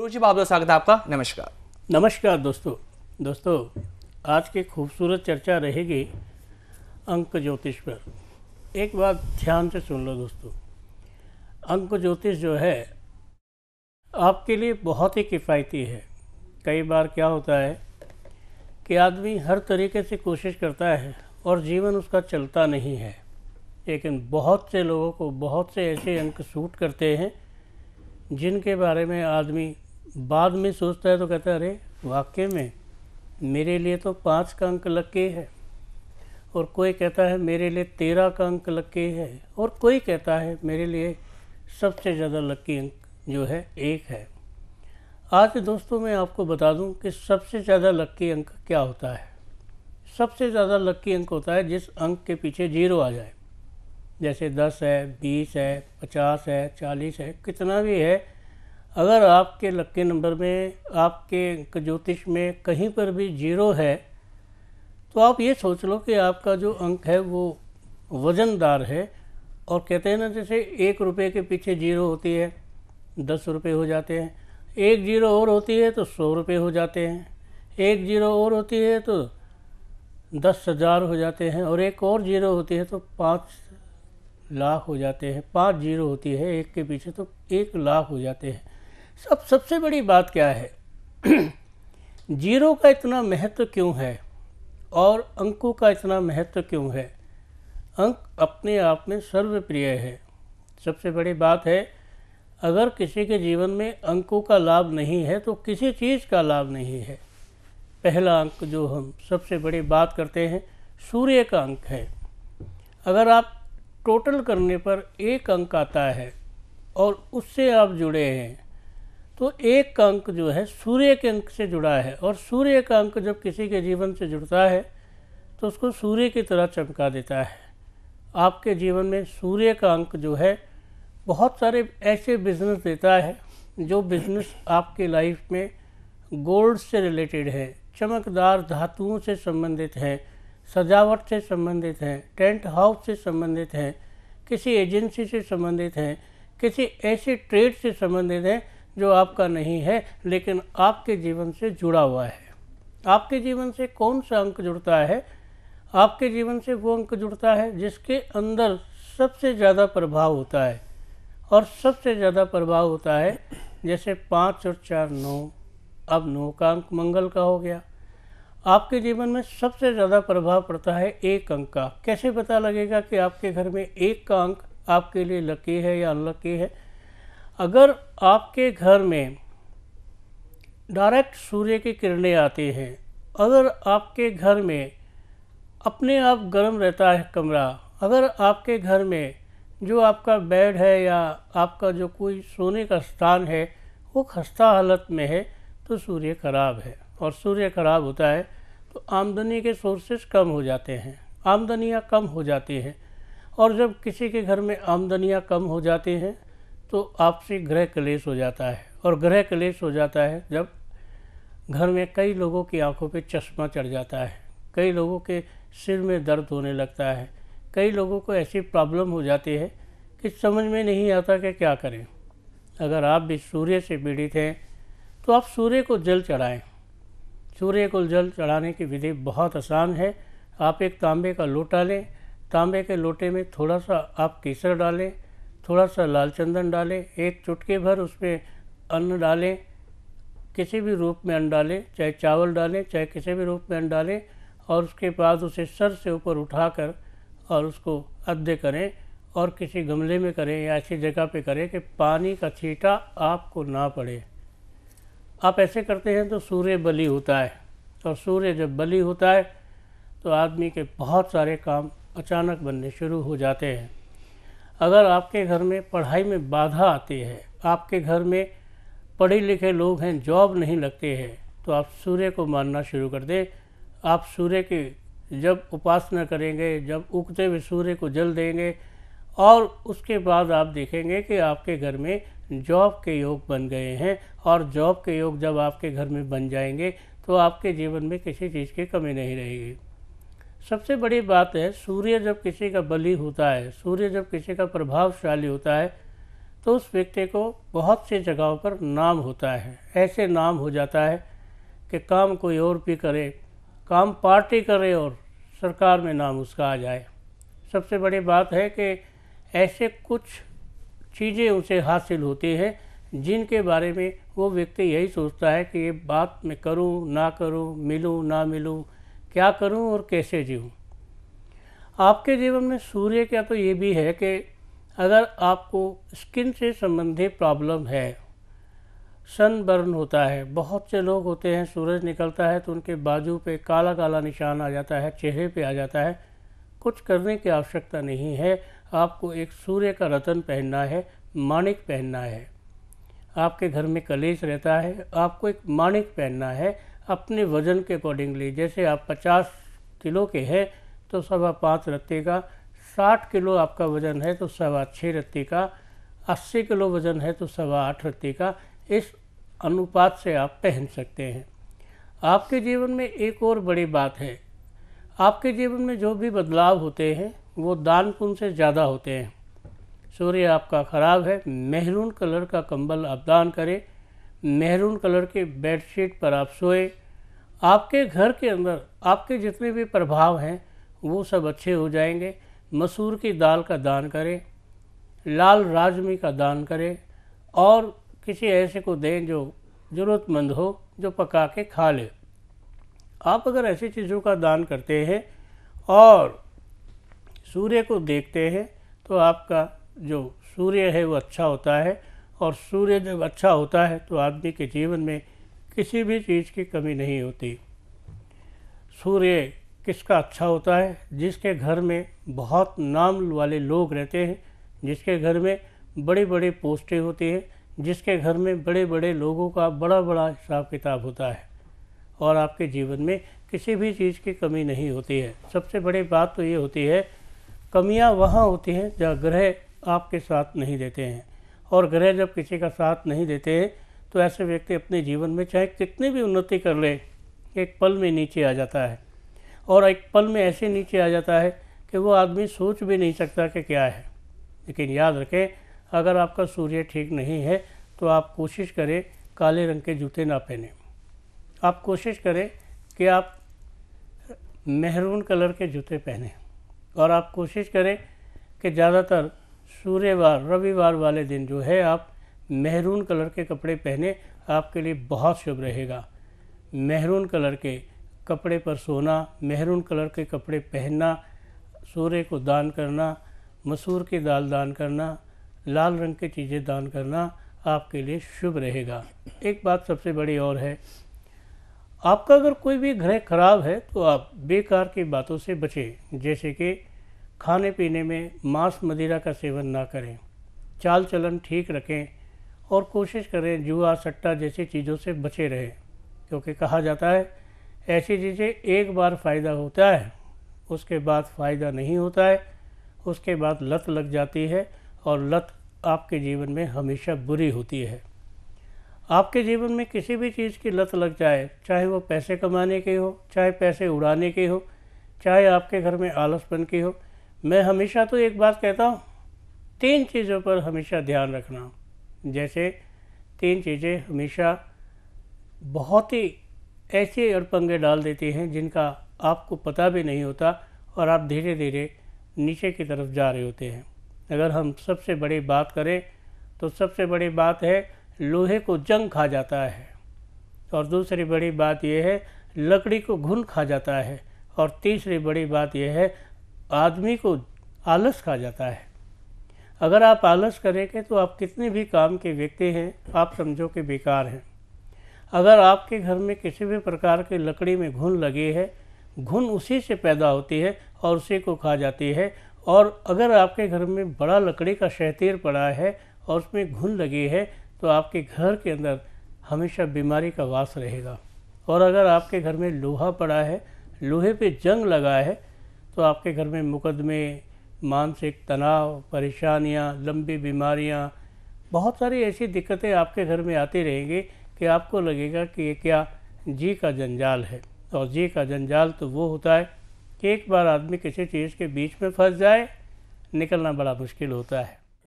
गुरुजी बहुत बहुत स्वागत है आपका। नमस्कार। नमस्कार दोस्तों आज की खूबसूरत चर्चा रहेगी अंक ज्योतिष पर। एक बात ध्यान से सुन लो दोस्तों, अंक ज्योतिष जो है आपके लिए बहुत ही किफ़ायती है। कई बार क्या होता है कि आदमी हर तरीके से कोशिश करता है और जीवन उसका चलता नहीं है, लेकिन बहुत से लोगों को बहुत से ऐसे अंक सूट करते हैं जिनके बारे में आदमी बाद में सोचता है तो कहता है अरे वाकई में मेरे लिए तो 5 का अंक लकी है, और कोई कहता है मेरे लिए 13 का अंक लकी है, और कोई कहता है मेरे लिए सबसे ज़्यादा लकी अंक जो है 1 है। आज दोस्तों मैं आपको बता दूं कि सबसे ज़्यादा लकी अंक क्या होता है। सबसे ज़्यादा लकी अंक होता है जिस अंक के पीछे 0 आ जाए, जैसे 10 है, 20 है, 50 है, 40 है, कितना भी है। अगर आपके लकी नंबर में, आपके अंक ज्योतिष में कहीं पर भी 0 है तो आप ये सोच लो कि आपका जो अंक है वो वज़नदार है। और कहते हैं ना, जैसे 1 रुपये के पीछे 0 होती है 10 रुपये हो जाते हैं, 1 0 और होती है तो 100 रुपये हो जाते हैं, 1 0 और होती है तो 10,000 हो जाते हैं, और एक और 0 होती है तो 5 लाख हो जाते हैं। 5 0 होती है एक के पीछे तो 1 लाख हो जाते हैं। सबसे बड़ी बात क्या है 0 का इतना महत्व क्यों है और अंकों का इतना महत्व क्यों है। अंक अपने आप में सर्वप्रिय है। सबसे बड़ी बात है, अगर किसी के जीवन में अंकों का लाभ नहीं है तो किसी चीज़ का लाभ नहीं है। पहला अंक जो हम सबसे बड़ी बात करते हैं सूर्य का अंक है। अगर आप टोटल करने पर 1 अंक आता है और उससे आप जुड़े हैं तो 1 का अंक जो है सूर्य के अंक से जुड़ा है, और सूर्य का अंक जब किसी के जीवन से जुड़ता है तो उसको सूर्य की तरह चमका देता है। आपके जीवन में सूर्य का अंक जो है बहुत सारे ऐसे बिजनेस देता है जो बिजनेस आपके लाइफ में गोल्ड से रिलेटेड है, चमकदार धातुओं से संबंधित है, सजावट से संबंधित हैं, टेंट हाउस से संबंधित हैं, किसी एजेंसी से संबंधित हैं, किसी ऐसे ट्रेड से संबंधित हैं जो आपका नहीं है लेकिन आपके जीवन से जुड़ा हुआ है। आपके जीवन से कौन सा अंक जुड़ता है? आपके जीवन से वो अंक जुड़ता है जिसके अंदर सबसे ज़्यादा प्रभाव होता है, और सबसे ज़्यादा प्रभाव होता है जैसे 5 और 4 9। अब 9 का अंक मंगल का हो गया। आपके जीवन में सबसे ज़्यादा प्रभाव पड़ता है 1 अंक का। कैसे पता लगेगा कि आपके घर में 1 का अंक आपके लिए लकी है या अनलकी है? अगर आपके घर में डायरेक्ट सूर्य की किरणें आती हैं, अगर आपके घर में अपने आप गर्म रहता है कमरा, अगर आपके घर में जो आपका बेड है या आपका जो कोई सोने का स्थान है वो खस्ता हालत में है तो सूर्य खराब है। और सूर्य खराब होता है तो आमदनी के सोर्सेस कम हो जाते हैं, आमदनियाँ कम हो जाती हैं। और जब किसी के घर में आमदनियाँ कम हो जाती हैं तो आपसी गृह क्लेश हो जाता है, और गृह क्लेश हो जाता है जब घर में कई लोगों की आंखों पे चश्मा चढ़ जाता है, कई लोगों के सिर में दर्द होने लगता है, कई लोगों को ऐसी प्रॉब्लम हो जाती है कि समझ में नहीं आता कि क्या करें। अगर आप भी सूर्य से पीड़ित हैं तो आप सूर्य को जल चढ़ाएं। सूर्य को जल चढ़ाने की विधि बहुत आसान है। आप एक तांबे का लोटा लें, तांबे के लोटे में थोड़ा सा आप केसर डालें, थोड़ा सा लाल चंदन डालें, 1 चुटकी भर उसमें अन्न डालें, किसी भी रूप में अन्न डालें, चाहे चावल डालें चाहे किसी भी रूप में अन्न डालें, और उसके बाद उसे सर से ऊपर उठाकर और उसको अद्य करें, और किसी गमले में करें या ऐसी जगह पे करें कि पानी का छींटा आपको ना पड़े। आप ऐसे करते हैं तो सूर्य बली होता है, और सूर्य जब बली होता है तो आदमी के बहुत सारे काम अचानक बनने शुरू हो जाते हैं। अगर आपके घर में पढ़ाई में बाधा आती है, आपके घर में पढ़े लिखे लोग हैं, जॉब नहीं लगते हैं, तो आप सूर्य को मानना शुरू कर दें। आप सूर्य की जब उपासना करेंगे, जब उगते हुए सूर्य को जल देंगे, और उसके बाद आप देखेंगे कि आपके घर में जॉब के योग बन गए हैं। और जॉब के योग जब आपके घर में बन जाएंगे तो आपके जीवन में किसी चीज़ की कमी नहीं रहेगी। सबसे बड़ी बात है, सूर्य जब किसी का बली होता है, सूर्य जब किसी का प्रभावशाली होता है तो उस व्यक्ति को बहुत सी जगहों पर नाम होता है। ऐसे नाम हो जाता है कि काम कोई और भी करे, काम पार्टी करे और सरकार में नाम उसका आ जाए। सबसे बड़ी बात है कि ऐसे कुछ चीज़ें उसे हासिल होती है जिनके बारे में वो व्यक्ति यही सोचता है कि ये बात मैं करूं ना करूं, मिलूं ना मिलूं, क्या करूं और कैसे जीऊं। आपके जीवन में सूर्य का तो ये भी है कि अगर आपको स्किन से संबंधित प्रॉब्लम है, सनबर्न होता है, बहुत से लोग होते हैं सूरज निकलता है तो उनके बाजू पे काला काला निशान आ जाता है, चेहरे पे आ जाता है। कुछ करने की आवश्यकता नहीं है, आपको एक सूर्य का रतन पहनना है, माणिक पहनना है। आपके घर में कलेश रहता है, आपको एक माणिक पहनना है अपने वज़न के अकॉर्डिंगली। जैसे आप 50 किलो के हैं तो 5.25 रत्ती का, 60 किलो आपका वज़न है तो 6.25 रत्ती का, 80 किलो वज़न है तो 8.25 रत्ती का। इस अनुपात से आप पहन सकते हैं। आपके जीवन में एक और बड़ी बात है, आपके जीवन में जो भी बदलाव होते हैं वो दान पुण्य से ज़्यादा होते हैं। सूर्य आपका ख़राब है, मेहरून कलर का कंबल आप दान करें, मेहरून कलर के बेडशीट पर आप सोए। आपके घर के अंदर आपके जितने भी प्रभाव हैं वो सब अच्छे हो जाएंगे। मसूर की दाल का दान करें, लाल राजमी का दान करें और किसी ऐसे को दें जो ज़रूरतमंद हो, जो पका के खा ले। आप अगर ऐसी चीज़ों का दान करते हैं और सूर्य को देखते हैं तो आपका जो सूर्य है वो अच्छा होता है, और सूर्य जब अच्छा होता है तो आदमी के जीवन में किसी भी चीज़ की कमी नहीं होती। सूर्य किसका अच्छा होता है? जिसके घर में बहुत नाम वाले लोग रहते हैं, जिसके घर में बड़ी बड़ी पोस्टें होती हैं, जिसके घर में बड़े बड़े लोगों का बड़ा बड़ा हिसाब किताब होता है, और आपके जीवन में किसी भी चीज़ की कमी नहीं होती है। सबसे बड़ी बात तो ये होती है, कमियां वहाँ होती हैं जहाँ ग्रह आपके साथ नहीं देते हैं, और ग्रह जब किसी का साथ नहीं देते हैं तो ऐसे व्यक्ति अपने जीवन में चाहे कितनी भी उन्नति कर ले, एक पल में नीचे आ जाता है, और एक पल में ऐसे नीचे आ जाता है कि वो आदमी सोच भी नहीं सकता कि क्या है। लेकिन याद रखें, अगर आपका सूर्य ठीक नहीं है तो आप कोशिश करें काले रंग के जूते ना पहने। आप कोशिश करें कि आप मेहरून कलर के जूते पहने, और आप कोशिश करें कि ज़्यादातर सूर्यवार रविवार वाले दिन जो है आप मेहरून कलर के कपड़े पहने, आपके लिए बहुत शुभ रहेगा। मेहरून कलर के कपड़े पर सोना, मेहरून कलर के कपड़े पहनना, सूर्य को दान करना, मसूर की दाल दान करना, लाल रंग की चीज़ें दान करना आपके लिए शुभ रहेगा। एक बात सबसे बड़ी और है, आपका अगर कोई भी ग्रह खराब है तो आप बेकार की बातों से बचें। जैसे कि खाने पीने में मांस मदिरा का सेवन ना करें, चाल चलन ठीक रखें, और कोशिश करें जुआ सट्टा जैसी चीज़ों से बचे रहें। क्योंकि कहा जाता है ऐसी चीज़ें एक बार फ़ायदा होता है, उसके बाद फ़ायदा नहीं होता है, उसके बाद लत लग जाती है, और लत आपके जीवन में हमेशा बुरी होती है। आपके जीवन में किसी भी चीज़ की लत लग जाए, चाहे वो पैसे कमाने की हो, चाहे पैसे उड़ाने की हो, चाहे आपके घर में आलसपन की हो, मैं हमेशा तो एक बात कहता हूँ, 3 चीज़ों पर हमेशा ध्यान रखना। जैसे 3 चीज़ें हमेशा बहुत ही ऐसे अड़पंगे डाल देती हैं जिनका आपको पता भी नहीं होता, और आप धीरे धीरे नीचे की तरफ जा रहे होते हैं। अगर हम सबसे बड़ी बात करें तो सबसे बड़ी बात है लोहे को जंग खा जाता है, और दूसरी बड़ी बात यह है लकड़ी को घुन खा जाता है, और तीसरी बड़ी बात यह है आदमी को आलस खा जाता है। अगर आप आलस करेंगे तो आप कितने भी काम के व्यक्ति हैं आप समझो कि बेकार हैं। अगर आपके घर में किसी भी प्रकार की लकड़ी में घुन लगी है, घुन उसी से पैदा होती है और उसी को खा जाती है। और अगर आपके घर में बड़ा लकड़ी का शहतीर पड़ा है और उसमें घुन लगी है तो आपके घर के अंदर हमेशा बीमारी का वास रहेगा। और अगर आपके घर में लोहा पड़ा है, लोहे पे जंग लगा है, तो आपके घर में मुकदमे, मानसिक तनाव, परेशानियां, लंबी बीमारियां, बहुत सारी ऐसी दिक्कतें आपके घर में आती रहेंगी कि आपको लगेगा कि ये क्या जी का जंजाल है। और जी का जंजाल तो वो होता है कि एक बार आदमी किसी चीज़ के बीच में फंस जाए, निकलना बड़ा मुश्किल होता है।